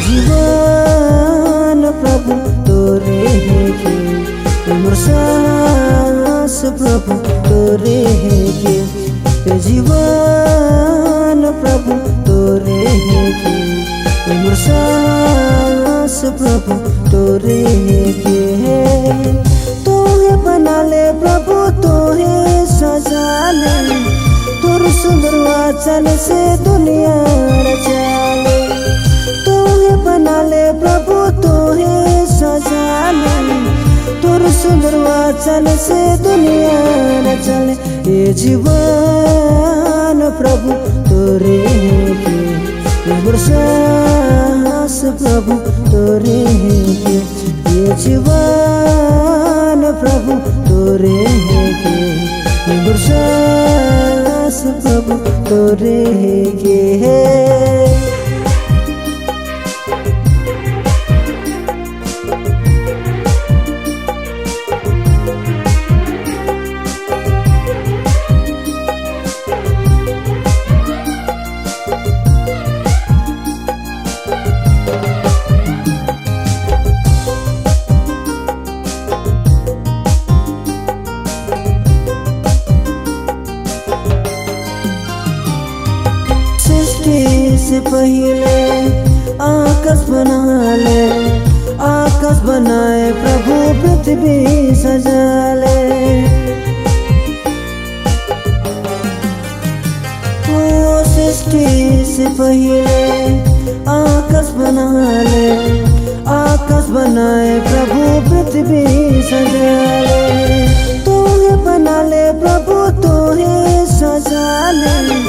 जीवन प्रभु तोरे के मोर सास प्रभु तोरे के जीवन प्रभु तोरे के मोर सास प्रभु तोरे के तोहे बना ले प्रभु तोहे सजा ले तोर सुंदर वचन से दुनिया रचा ले तोहे बना ले प्रभु तोहे सजा ले तोर सुंदर वचन से दुनिया रचा ले ये जीवन प्रभु तोरे के मोर सास प्रभु तोरे के ये जीवन प्रभु तोरे के मोर सास प्रभु तोरे के से पहले आकाश बना ले आकाश बनाए प्रभु पृथ्वी सजा ले ओ सृष्टि से पहले आकाश बना ले आकाश बनाए प्रभु पृथ्वी सजा ले तोहे बना ले प्रभु तोहे सजा ले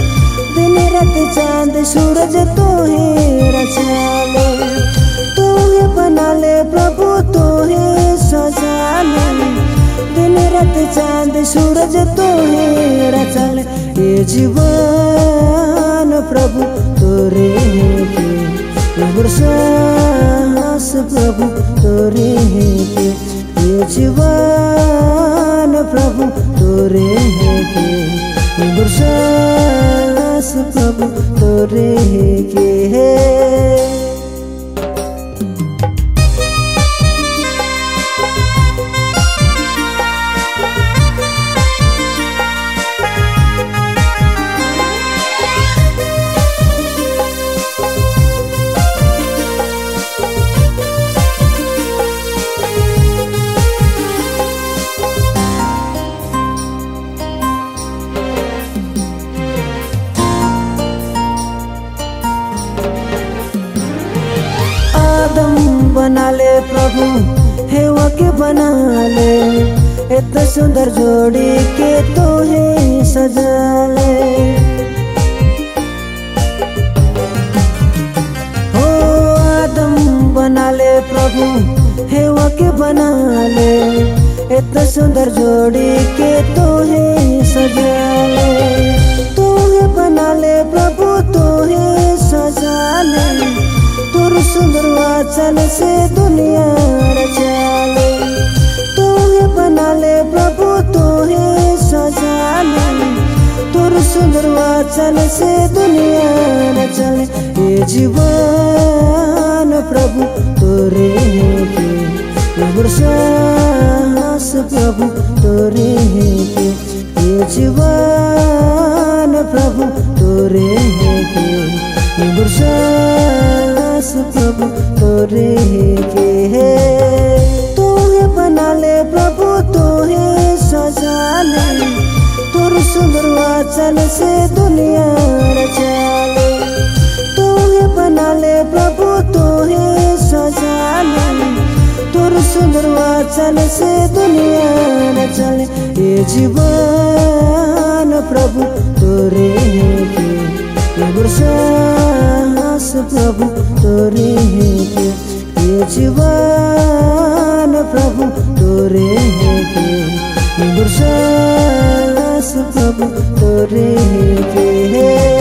दिन रात चांद सूरज तोहे रचा ले तोहे बना ले प्रभु तोहे सजा ले दिन रात चांद सूरज तोहे रचा ले ये जीवन प्रभु तोरे के मोर सास प्रभु तोरे के ये जीवन प्रभु तोरे के मोर सास प्रभु तोरे के बना ले प्रभु हेवा के बना ले इतना सुंदर जोड़ी के तोहे सजा ले हो आदम बना ले प्रभु हेवा के बना ले इतना सुंदर जोड़ी के तोहे सजा ले तोहे बना ले प्रभु तोहे सजा ले तोर सुंदर वचन से दुनिया रचा ले तोहे बना ले प्रभु तोहे सजा ले तोर सुंदर वचन से दुनिया रचा ले ये जीवन प्रभु तोरे के मोर सास प्रभु तोरे के ये जीवन प्रभु तोरे के मोर सास प्रभु तोरे के तोहे बना ले प्रभु तोहे सजा ले तोर सुंदर वचन से दुनिया रचा ले तोहे बना ले प्रभु तोहे सजा ले तोर सुंदर वचन से दुनिया रचा ले ये जीवन प्रभु तोरे के मोर सास प्रभु तोरे के ये जीवन प्रभु तोरे के मोर सास प्रभु तोरे के